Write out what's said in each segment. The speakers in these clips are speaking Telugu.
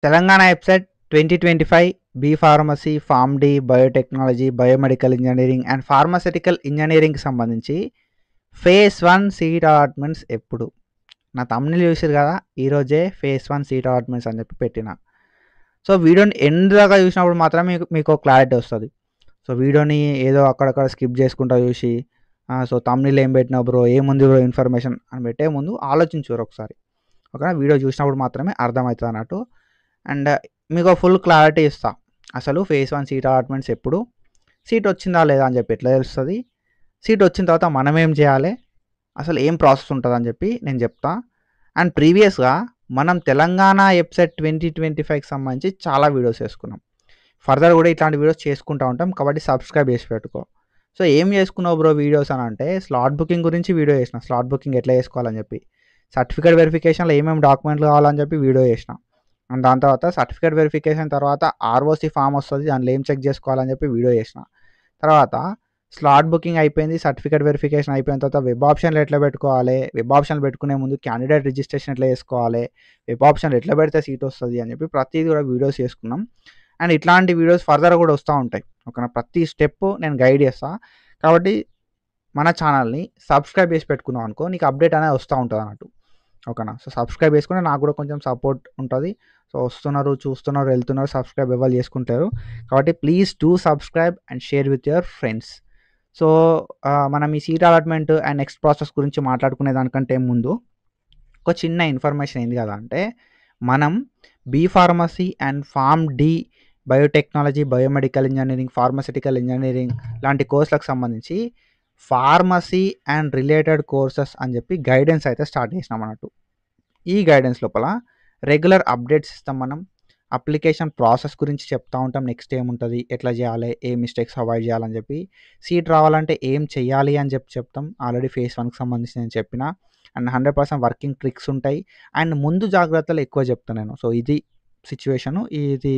Telangana website 2025 B pharmacy, Pharm D, biotechnology, biomedical engineering and pharmaceutical ఇంజినీరింగ్‌కి సంబంధించి ఫేజ్ 1 సీట్ అలాట్‌మెంట్స్ ఎప్పుడు? నా థంబ్‌నెయిల్ చూసిర్రు కదా! ఈరోజే ఫేజ్ 1 సీట్ అలాట్‌మెంట్స్ అని చెప్పి పెట్టిన. సో, వీడియోని ఎండ్ దాకా చూసినప్పుడు మాత్రమే మీకో క్లారిటీ వస్తది. సో, వీడియోని ఏదో అక్కడక్కడ స్కిప్ చేసుకుంటా చూసి సో, థంబ్‌నెయిల్ ఏం పెట్టినావు బ్రో? ఏముంది బ్రో ఇన్ఫర్మేషన్ అని పెట్టే ముందు ఆలోచించుర్రి ఒకసారి. ఓకేనా? వీడియో చూసినప్పుడు మాత్రమే అర్థమవుతదన్నట్టు. అండ్ మీకు ఫుల్ క్లారిటీ ఇస్తా. అసలు ఫేజ్ 1 సీట్ అలాట్‌మెంట్స్ ఎప్పుడు? సీట్ వచ్చిందా లేదా అని చెప్పి ఎట్లా తెలుస్తది? సీట్ వచ్చిన తర్వాత మనం ఏం చేయాలి? అసలు ఏం ప్రాసెస్ ఉంటదని చెప్పి నేను చెప్తా. అండ్ ప్రీవియస్‌గా మనం తెలంగాణ వెబ్‌సైట్ 2025కి సంబంధించి చాలా వీడియోస్ చేసుకున్నాం. ఫర్దర్ కూడా ఇట్లాంటి వీడియోస్ చేసుకుంటా ఉంటాం. కాబట్టి సబ్స్క్రైబ్ చేసి పెట్టుకో. సో, ఏం చేసుకున్నావు బ్రో వీడియోస్ అని అంటే స్లాట్ బుకింగ్ గురించి వీడియో చేసిన. స్లాట్ బుకింగ్ ఎట్లా చేసుకోవాలని చెప్పి. సర్టిఫికేట్ వెరిఫికేషన్‌లో ఏమేమి డాక్యుమెంట్లు కావాలని చెప్పి వీడియో చేసిన. అండ్ దాని తర్వాత సర్టిఫికేట్ వెరిఫికేషన్ తర్వాత ఆర్ఓసి ఫామ్ వస్తది. దాంట్లో ఏం చెక్ చేసుకోవాలని చెప్పి వీడియో చేసిన. తర్వాత స్లాట్ బుకింగ్ అయిపోయింది. సర్టిఫికేట్ వెరిఫికేషన్ అయిపోయిన తర్వాత వెబ్ ఆప్షన్‌లు ఎట్లా పెట్టుకోవాలి? వెబ్ ఆప్షన్‌లు పెట్టుకునే ముందు క్యాండిడేట్ రిజిస్ట్రేషన్ ఎట్లా చేసుకోవాలి? వెబ్ ఆప్షన్‌లు ఎట్లా పెడితే సీట్ వస్తది అని చెప్పి ప్రతీది కూడా వీడియోస్ చేసుకున్నాం. అండ్ ఇట్లాంటి వీడియోస్ ఫర్దర్ కూడా వస్తా ఉంటాయి. ఓకేనా? ప్రతి స్టెప్ నేను గైడ్ చేస్తా. కాబట్టి మన ఛానల్‌ని సబ్స్క్రైబ్ చేసి పెట్టుకున్నావు అనుకో నీకు అప్డేట్ అనేది వస్తా ఉంటదన్నట్టు. ఓకేనా? సో, సబ్స్క్రైబ్ చేసుకుంటే నాకు కూడా కొంచెం సపోర్ట్ ఉంటది. సో, వస్తున్నారు, చూస్తున్నారు, వెళ్తున్నారు, సబ్స్క్రైబ్ ఎవరు చేసుకుంటారు. కాబట్టి please do subscribe and share with your friends. So, మనం ఈ seat allotment and next process గురించి మాట్లాడుకునే దానికంటే ముందు ఒక చిన్న ఇన్ఫర్మేషన్ ఏంది కదా అంటే, మనం B pharmacy and pharm D, biotechnology, biomedical engineering, pharmaceutical engineering లాంటి కోర్సులకు సంబంధించి ఫార్మసీ అండ్ రిలేటెడ్ కోర్సెస్ అని చెప్పి గైడెన్స్ అయితే స్టార్ట్ చేసినాం అన్నట్టు. ఈ గైడెన్స్ లోపల రెగ్యులర్ అప్డేట్స్ ఇస్తాం మనం. అప్లికేషన్ ప్రాసెస్ గురించి చెప్తా ఉంటాం. నెక్స్ట్ ఏముంటది? ఎట్లా చేయాలి? ఏ మిస్టేక్స్ అవాయిడ్ చేయాలని చెప్పి. సీట్ రావాలంటే ఏం చెయ్యాలి అని చెప్పి చెప్తాం. ఆల్రెడీ ఫేజ్ 1కి సంబంధించి నేను చెప్పిన. అండ్ 100% వర్కింగ్ ట్రిక్స్ ఉంటాయి. అండ్ ముందు జాగ్రత్తలు ఎక్కువ చెప్తా నేను. సో, ఇది సిట్యుయేషను. ఇది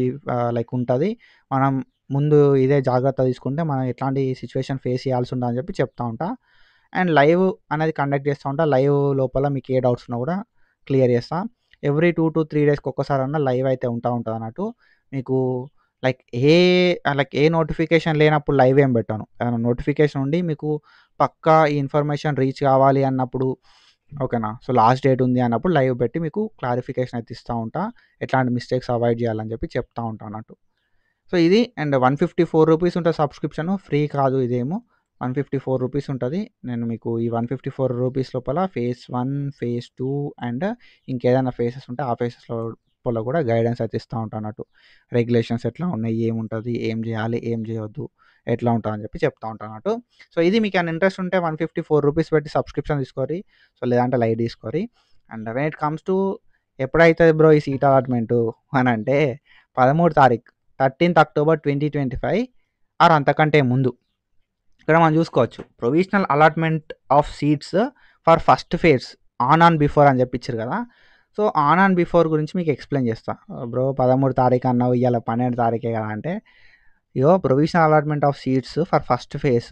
లైక్ ఉంటది. మనం ముందు ఇదే జాగ్రత్త తీసుకుంటే మనం ఎట్లాంటి సిట్యుయేషన్ ఫేస్ చేయాల్సి ఉంటదని చెప్పి చెప్తా ఉంటా. అండ్ లైవ్ అనేది కండక్ట్ చేస్తా ఉంటా. లైవ్ లోపల మీకు ఏ డౌట్స్ ఉన్నా కూడా క్లియర్ చేస్తా. ఎవ్రీ 2-3 డేస్‌కి ఒక్కసారన్నా లైవ్ అయితే ఉంటదన్నట్టు. మీకు లైక్ ఏ నోటిఫికేషన్ లేనప్పుడు లైవ్ ఏం పెట్టను. ఏదైనా నోటిఫికేషన్ ఉండి మీకు పక్కా ఈ ఇన్ఫర్మేషన్ రీచ్ కావాలి అన్నప్పుడు ఓకేనా? సో, లాస్ట్ డేట్ ఉంది అన్నప్పుడు లైవ్ పెట్టి మీకు క్లారిఫికేషన్ అయితే ఇస్తా ఉంటా. ఎట్లాంటి మిస్టేక్స్ అవాయిడ్ చేయాలని చెప్పి చెప్తా ఉంటా అన్నట్టు. సో, ఇది అండ్ రూ. 154 ఉంటది సబ్స్క్రిప్షన్. ఫ్రీ కాదు ఇదేమో. రూ. 154 ఉంటది. నేను మీకు ఈ రూ. 154 లోపల ఫేజ్ 1, ఫేజ్ 2 అండ్ ఇంకేదైనా ఫేజెస్ ఉంటే ఆ ఫేజెస్ లోపల కూడా గైడెన్స్ అయితే ఇస్తా ఉంటా అన్నట్టు. రెగ్యులేషన్స్ ఎట్లా ఉన్నాయి? ఏముంటది? ఏం చేయాలి? ఏం చేయొద్దు? ఎట్లా ఉంటదని చెప్పి చెప్తా ఉంటా అన్నట్టు. సో, ఇది మీకేమైనా ఇంట్రెస్ట్ ఉంటే రూ. 154 పెట్టి సబ్స్క్రిప్షన్ తీసుకోరి. సో, లేదంటే లైట్ తీసుకోరి. And when it comes to ఎప్పుడైతది బ్రో ఈ సీట్ అలాట్‌మెంటు అనంటే 13 తారీఖు 13థ్ అక్టోబర్ 2025 ఆర్ అంతకంటే ముందు. ఇక్కడ మనం చూసుకోవచ్చు. Provisional allotment of seats for first phase on before అని చెప్పి ఇచ్చిర్రు కదా! సో, ఆన్ బిఫోర్ గురించి మీకు ఎక్స్‌ప్లెయిన్ చేస్తా. బ్రో 13 తారీఖు అన్నావు ఇయాల 12 తారీఖే కదా! అంటే ఇగో provisional allotment of seats for first phase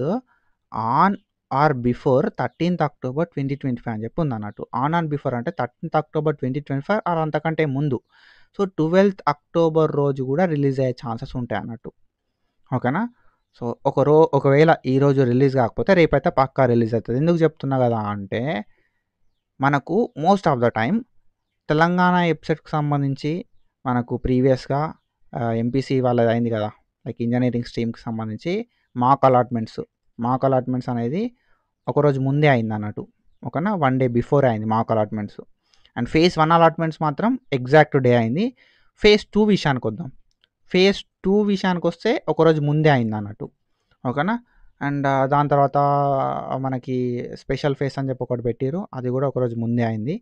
on or before 13థ్ అక్టోబర్ 2025 అని చెప్పి ఉందన్నట్టు. ఆన్ బిఫోర్ అంటే 13థ్ అక్టోబర్ 2025 ఆర్ అంతకంటే ముందు. సో, 12థ్ అక్టోబర్ రోజు కూడా రిలీజ్ అయ్యే ఛాన్సెస్ ఉంటాయన్నట్టు. ఓకేనా? సో, ఒకవేళ ఈరోజు రిలీజ్ కాకపోతే రేపైతే పక్కా రిలీజ్ అయితది. ఎందుకు చెప్తున్నా కదా అంటే, మనకు most of the time Telangana వెబ్‌సైట్‌కి సంబంధించి మనకు ప్రీవియస్‌గా ఎంపీసీ వాళ్ళది అయింది కదా! లైక్ ఇంజినీరింగ్ స్ట్రీమ్‌కి సంబంధించి మాక్ అలాట్‌మెంట్స్ అనేది ఒకరోజు ముందే అయిందన్నట్టు. ఓకేనా? 1 డే బిఫోరే అయింది మాక్ అలాట్‌మెంట్స్. అండ్ ఫేజ్ 1 అలాట్‌మెంట్స్ మాత్రం ఎగ్జాక్ట్ డే అయింది. ఫేజ్ 2 విషయానికొద్దాం. ఫేజ్ 2 విషయానికొస్తే ఒకరోజు ముందే అయిందన్నట్టు. ఓకేనా? అండ్ దాని తర్వాత మనకి స్పెషల్ ఫేస్ అని చెప్పి ఒకటి పెట్టిర్రు. అది కూడా ఒకరోజు ముందే అయింది.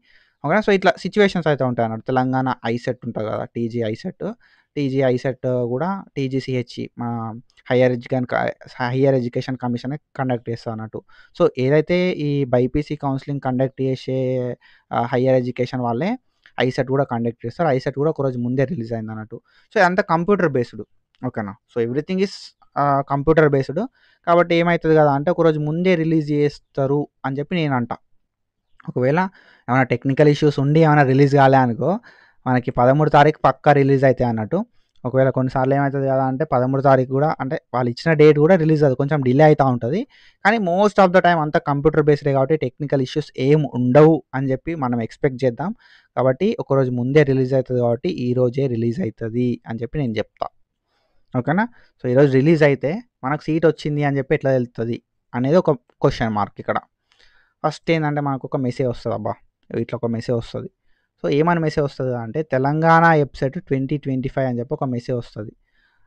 ఓకేనా? సో, ఇట్లా సిట్యుయేషన్స్ అయితే ఉంటాయన్నట్టు. తెలంగాణ ఐసెట్ ఉంటది కదా! టీజీ ఐసెట్ కూడా టీజీసీహెచ్‌ఈ మన హైయర్ ఎడ్యుకేషన్ కమిషనే కండక్ట్ చేస్తదన్నట్టు. సో, ఏదైతే ఈ బైపీసీ కౌన్సెలింగ్ కండక్ట్ చేసే హైయర్ ఎడ్యుకేషన్ వాళ్ళే ఐసెట్ కూడా కండక్ట్ చేస్తారు. ఐసెట్ కూడా ఒకరోజు ముందే రిలీజ్ అయిందన్నట్టు. సో, ఇదంతా కంప్యూటర్ బేస్డ్. ఓకేనా? So, everything is computer based. కాబట్టి ఏమైతది కదా అంటే ఒకరోజు ముందే రిలీజ్ చేస్తారు అని చెప్పి నేనంటా. ఒకవేళ ఏమైనా టెక్నికల్ ఇష్యూస్ ఉండి ఏమైనా రిలీజ్ కాలే అనుకో మనకి 13 తారీఖు పక్కా రిలీజ్ అవుతాయి అన్నట్టు. ఒకవేళ కొన్నిసార్లు ఏమవుతుంది కదా అంటే 13 తారీఖు కూడా అంటే వాళ్ళు ఇచ్చిన డేట్ కూడా రిలీజ్ అది కొంచెం డిలే అవుతూ ఉంటుంది. కానీ మోస్ట్ ఆఫ్ ద టైం అంతా కంప్యూటర్ బేస్డే కాబట్టి టెక్నికల్ ఇష్యూస్ ఏం ఉండవు అని చెప్పి మనం ఎక్స్పెక్ట్ చేద్దాం. కాబట్టి ఒకరోజు ముందే రిలీజ్ అవుతుంది కాబట్టి ఈ రోజే రిలీజ్ అవుతుంది అని చెప్పి నేను చెప్తా. ఓకేనా. సో ఈరోజు రిలీజ్ అయితే మనకు సీట్ వచ్చింది అని చెప్పి ఎట్లా తెలుస్తుంది అనేది ఒక క్వశ్చన్ మార్క్ ఇక్కడ. ఫస్ట్ ఏంటంటే మనకు ఒక మెసేజ్ వస్తుంది, అబ్బా ఇట్లా ఒక మెసేజ్ వస్తుంది. సో ఏమని మెసేజ్ వస్తుంది అంటే తెలంగాణ వెబ్సైట్ 2025 అని చెప్పి ఒక మెసేజ్ వస్తుంది.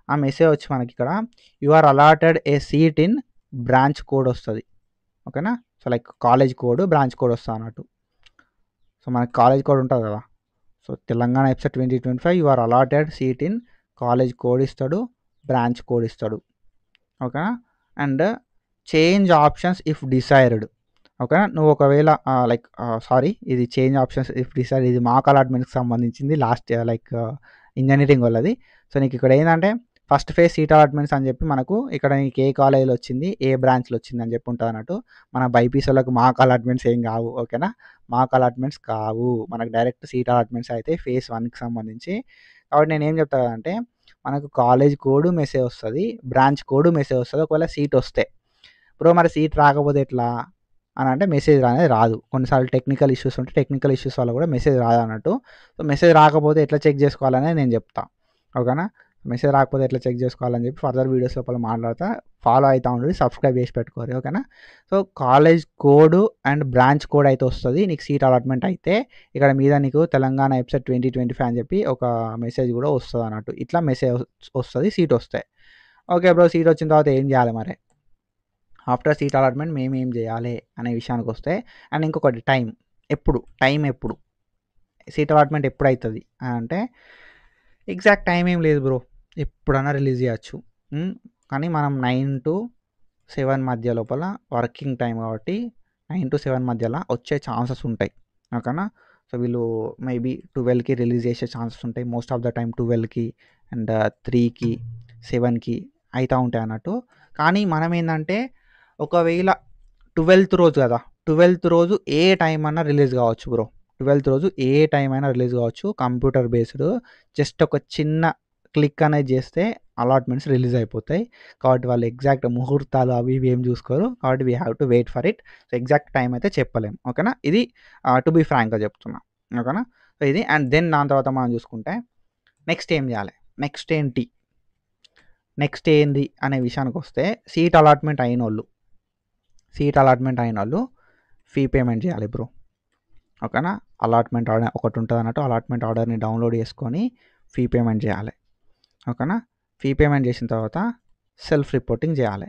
ఆ మెసేజ్ వచ్చి మనకి ఇక్కడ you are allotted a seat in branch code వస్తుంది. ఓకేనా. So like college code branch code వస్తుంది అన్నట్టు. సో మనకి కాలేజ్ కోడ్ ఉంటుంది కదా. So Telangana website 2025 you are allotted seat in college code ఇస్తాడు, బ్రాంచ్ కోడ్ ఇస్తాడు. ఓకేనా. And change options if desired. ఓకేనా. నువ్వు ఒకవేళ లైక్ సారీ ఇది చేంజ్ ఆప్షన్స్ ఇఫ్ డిసైడ్ ఇది మాక్ అలాట్మెంట్కి సంబంధించింది లాస్ట్ లైక్ ఇంజనీరింగ్ వాళ్ళది. సో నీకు ఇక్కడ ఏంటంటే ఫస్ట్ ఫేజ్ సీట్ అలాట్మెంట్స్ అని చెప్పి మనకు ఇక్కడ నీకు ఏ కాలేజీలో వచ్చింది ఏ బ్రాంచ్లో వచ్చింది అని చెప్పి ఉంటుంది అన్నట్టు. మన బైపీసీ వాళ్ళకు మాక్ అలాట్మెంట్స్ ఏం కావు. ఓకేనా. మాక్ అలాట్మెంట్స్ కావు, మనకు డైరెక్ట్ సీట్ అలాట్మెంట్స్ అయితే ఫేజ్ 1కి సంబంధించి. కాబట్టి నేను ఏం చెప్తాను అంటే మనకు కాలేజ్ కోడ్ మెసేజ్ వస్తుంది, బ్రాంచ్ కోడ్ మెసేజ్ వస్తుంది ఒకవేళ సీట్ వస్తే. బ్రో మరి సీట్ రాకపోతే ఎట్లా అని అంటే మెసేజ్ అనేది రాదు. కొన్నిసార్లు టెక్నికల్ ఇష్యూస్ ఉంటే టెక్నికల్ ఇష్యూస్ వల్ల కూడా మెసేజ్ రాదు అన్నట్టు. సో మెసేజ్ రాకపోతే ఎట్లా చెక్ చేసుకోవాలనేది నేను చెప్తా. ఓకేనా. మెసేజ్ రాకపోతే ఎట్లా చెక్ చేసుకోవాలని చెప్పి ఫర్దర్ వీడియోస్ లోపల మాట్లాడతా. ఫాలో అవుతూ ఉంటుంది, సబ్స్క్రైబ్ చేసి పెట్టుకోరు. ఓకేనా. So college code and branch code అయితే వస్తుంది నీకు సీట్ అలాట్మెంట్ అయితే. ఇక్కడ మీద నీకు తెలంగాణ వెబ్సైట్ 2025 అని చెప్పి ఒక మెసేజ్ కూడా వస్తుంది అన్నట్టు. ఇట్లా మెసేజ్ వస్తుంది సీట్ వస్తే. ఓకే బ్రో, సీట్ వచ్చిన తర్వాత ఏం చేయాలి మరి? ఆఫ్టర్ సీట్ అలాట్మెంట్ మేము ఏం చేయాలి అనే విషయానికి వస్తే, అండ్ ఇంకొకటి టైం ఎప్పుడు సీట్ అలాట్మెంట్ ఎప్పుడు అవుతుంది అంటే ఎగ్జాక్ట్ టైం ఏం లేదు బ్రో, ఎప్పుడైనా రిలీజ్ చేయొచ్చు. కానీ మనం 9 to 7 మధ్య లోపల వర్కింగ్ టైం కాబట్టి 9 to 7 మధ్యలో వచ్చే ఛాన్సెస్ ఉంటాయి. ఓకేనా. సో వీళ్ళు మేబీ 12కి రిలీజ్ చేసే ఛాన్సెస్ ఉంటాయి. మోస్ట్ ఆఫ్ ద టైం 12కి అండ్ 3కి 7కి అవుతూ ఉంటాయి అన్నట్టు. కానీ మనం ఏంటంటే ఒకవేళ 12th రోజు కదా, 12th రోజు ఏ టైం అన్నా రిలీజ్ కావచ్చు బ్రో. 12th రోజు ఏ టైం అయినా రిలీజ్ కావచ్చు. కంప్యూటర్ బేస్డ్ జస్ట్ ఒక చిన్న క్లిక్ అనేది చేస్తే అలాట్మెంట్స్ రిలీజ్ అయిపోతాయి. కాబట్టి వాళ్ళు ఎగ్జాక్ట్ ముహూర్తాలు అవి ఇవి ఏం చూసుకోరు. కాబట్టి we have to wait for it. So exact time అయితే చెప్పలేము. ఓకేనా. ఇది టు బీ ఫ్రాంక్గా చెప్తున్నా. ఓకేనా. సో ఇది అండ్ దెన్ దాని తర్వాత మనం చూసుకుంటే నెక్స్ట్ ఏం చేయాలి, నెక్స్ట్ ఏంది అనే విషయానికి వస్తే సీట్ అలాట్మెంట్ అయిన వాళ్ళు ఫీ పేమెంట్ చేయాలి బ్రో. ఓకేనా. అలాట్మెంట్ ఆర్డర్ ఒకటి ఉంటుంది అన్నట్టు. అలాట్మెంట్ ఆర్డర్ని డౌన్లోడ్ చేసుకొని ఫీ పేమెంట్ చేయాలి. ఓకేనా. ఫీ పేమెంట్ చేసిన తర్వాత సెల్ఫ్ రిపోర్టింగ్ చేయాలి.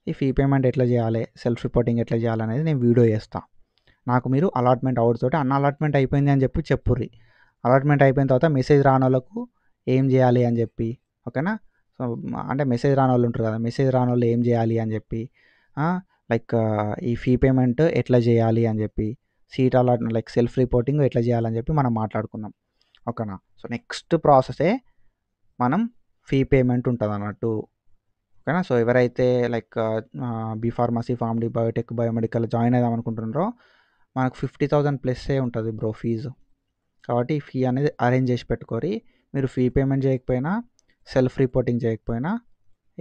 ఈ ఫీ పేమెంట్ ఎట్లా చేయాలి, సెల్ఫ్ రిపోర్టింగ్ ఎట్లా చేయాలనేది నేను వీడియో చేస్తాను. నాకు మీరు అలాట్మెంట్ అవుట్తోటి అన్న అలాట్మెంట్ అయిపోయింది అని చెప్పి చెప్పుర్రి. అలాట్మెంట్ అయిపోయిన తర్వాత మెసేజ్ రాని వాళ్ళకు ఏం చేయాలి అని చెప్పి. ఓకేనా. సో అంటే మెసేజ్ రాని వాళ్ళు ఉంటారు కదా, మెసేజ్ రాని వాళ్ళు ఏం చేయాలి అని చెప్పి, లైక్ ఈ ఫీ పేమెంట్ ఎట్లా చేయాలి అని చెప్పి, seat a lot like self reporting ఎట్లా చేయాలని చెప్పి మనం మాట్లాడుకుందాం. ఓకేనా. సో నెక్స్ట్ ప్రాసెసే మనం ఫీ పేమెంట్ ఉంటుంది అన్నట్టు. ఓకేనా. సో ఎవరైతే like B pharmacy, PharmD, Biotech, biomedical join అవుదాం అనుకుంటున్నారో మనకు 50,000 ప్లస్సే ఉంటుంది బ్రో ఫీజు. కాబట్టి ఫీ అనేది అరేంజ్ చేసి పెట్టుకోరి. మీరు ఫీ పేమెంట్ చేయకపోయినా సెల్ఫ్ రిపోర్టింగ్ చేయకపోయినా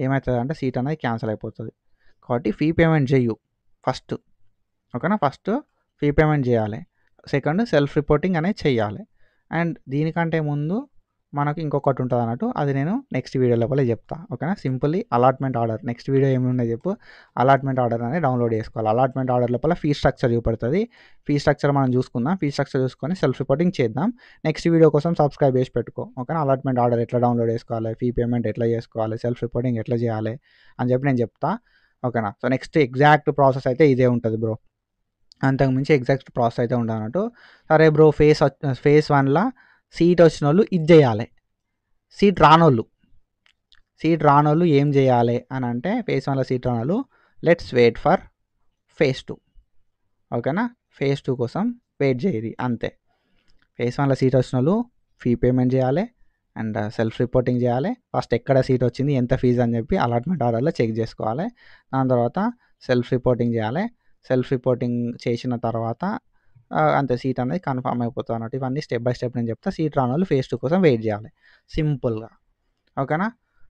ఏమవుతుంది అంటే సీట్ అనేది క్యాన్సిల్ అయిపోతుంది. కాబట్టి ఫీ పేమెంట్ చెయ్యు ఫస్ట్. ఓకేనా. ఫస్ట్ ఫీ పేమెంట్ చేయాలి, సెకండ్ సెల్ఫ్ రిపోర్టింగ్ అనేది చెయ్యాలి. అండ్ దీనికంటే ముందు మనకు ఇంకొకటి ఉంటుంది అన్నట్టు, అది నేను నెక్స్ట్ వీడియో లోపల చెప్తాను. ఓకేనా. Simply allotment order next video ఏముండే చెప్పు. అలాట్మెంట్ ఆర్డర్ అనేది డౌన్లోడ్ చేసుకోవాలి. అలాట్మెంట్ ఆర్డర్ లోపల ఫీ స్ట్రక్చర్ చూపడుతుంది. ఫీ స్ట్రక్చర్ మనం చూసుకుందాం. ఫీ స్ట్రక్చర్ చూసుకొని సెల్ఫ్ రిపోర్టింగ్ చేద్దాం. నెక్స్ట్ వీడియో కోసం సబ్స్క్రైబ్ చేసి పెట్టుకో. ఓకేనా. అలాట్మెంట్ ఆర్డర్ ఎట్లా డౌన్లోడ్ చేసుకోవాలి, ఫీ పేమెంట్ ఎట్లా చేసుకోవాలి, సెల్ఫ్ రిపోర్టింగ్ ఎట్లా చేయాలి అని చెప్పి నేను చెప్తా. ఓకేనా. సో నెక్స్ట్ ఎగ్జాక్ట్ ప్రాసెస్ అయితే ఇదే ఉంటుంది బ్రో. అంతకుమించి ఎగ్జాక్ట్ ప్రాసెస్ అయితే ఉండదు అన్నట్టు. సరే బ్రో, ఫేజ్ 1లో సీట్ వచ్చిన వాళ్ళు ఇది చేయాలి. సీట్ రానోళ్ళు ఏం చేయాలి అని అంటే ఫేజ్ 1లో సీట్ రానోళ్ళు లెట్స్ వెయిట్ ఫర్ ఫేజ్ 2. ఓకేనా. ఫేజ్ 2 కోసం వెయిట్ చేయరు అంతే. ఫేజ్ 1లో సీట్ వచ్చిన వాళ్ళు ఫీ పేమెంట్ చేయాలి అండ్ సెల్ఫ్ రిపోర్టింగ్ చేయాలి. ఫస్ట్ ఎక్కడ సీట్ వచ్చింది, ఎంత ఫీజు అని చెప్పి అలాట్మెంట్ ఆర్డర్లో చెక్ చేసుకోవాలి. దాని తర్వాత సెల్ఫ్ రిపోర్టింగ్ చేయాలి. సెల్ఫ్ రిపోర్టింగ్ చేసిన తర్వాత అంతే సీట్ అనేది కన్ఫర్మ్ అయిపోతుంది అన్నట్టు. ఇవన్నీ స్టెప్ బై స్టెప్ నేను చెప్తా. సీట్ రానోళ్ళు ఫేజ్ 2 కోసం వెయిట్ చేయాలి సింపుల్గా. ఓకేనా?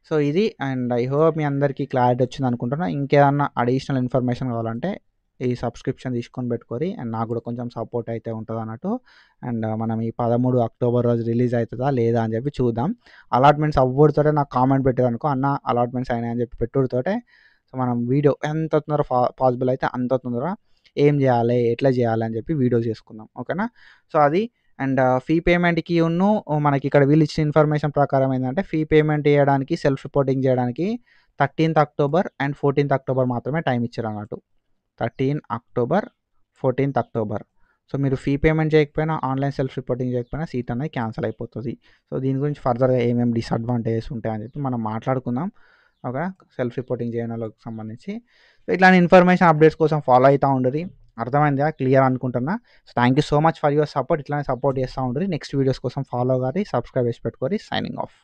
సో ఇది అండ్ ఐ హోప్ మీ అందరికీ క్లారిటీ వచ్చింది అనుకుంటున్నా. ఇంకేదన్నా అడిషనల్ ఇన్ఫర్మేషన్ కావాలంటే ఈ సబ్స్క్రిప్షన్ తీసుకొని పెట్టుకోరి అండ్ నాకు కూడా కొంచెం సపోర్ట్ అయితే ఉంటుంది అన్నట్టు. అండ్ మనం ఈ 13 అక్టోబర్ రోజు రిలీజ్ అవుతుందా లేదా అని చెప్పి చూద్దాం. అలాట్మెంట్స్ అవ్వడుతోటే నాకు కామెంట్ పెట్టారనుకో, అన్న అలాట్మెంట్స్ అయినాయి అని చెప్పి పెట్టుడుతోటే సో మనం వీడియో ఎంత తొందర పాసిబుల్ అయితే అంత తొందర ఏం చేయాలి, ఎట్లా చేయాలి అని చెప్పి వీడియో చేసుకుందాం. ఓకేనా? సో అది అండ్ ఫీ పేమెంట్కి మనకి ఇక్కడ వీళ్ళు ఇచ్చిన ఇన్ఫర్మేషన్ ప్రకారం ఏంటంటే ఫీ పేమెంట్ చేయడానికి సెల్ఫ్ రిపోర్టింగ్ చేయడానికి 13th October and 14th October మాత్రమే టైం ఇచ్చారు అన్నట్టు. 13 అక్టోబర్ 14th అక్టోబర్. సో మీరు ఫీ పేమెంట్ చేయకపోయినా ఆన్లైన్ సెల్ఫ్ రిపోర్టింగ్ చేయకపోయినా సీట్ అనేది క్యాన్సిల్ అయిపోతుంది. సో దీని గురించి ఫర్దర్గా ఏమేమి డిసడ్వాంటేజెస్ ఉంటాయని చెప్పి మనం మాట్లాడుకుందాం. ఓకే, సెల్ఫ్ రిపోర్టింగ్ చేయడం వాళ్ళకి సంబంధించి. సో ఇట్లాంటి ఇన్ఫర్మేషన్ అప్డేట్స్ కోసం ఫాలో అవుతూ ఉండరు. అర్థమైందా? క్లియర్ అనుకుంటున్నా. So thank you so much for your support. ఇట్లానే సపోర్ట్ చేస్తూ ఉండరు. నెక్స్ట్ వీడియోస్ కోసం ఫాలో కానీ సబ్స్క్రైబ్ చేసి పెట్టుకోరి. Signing off.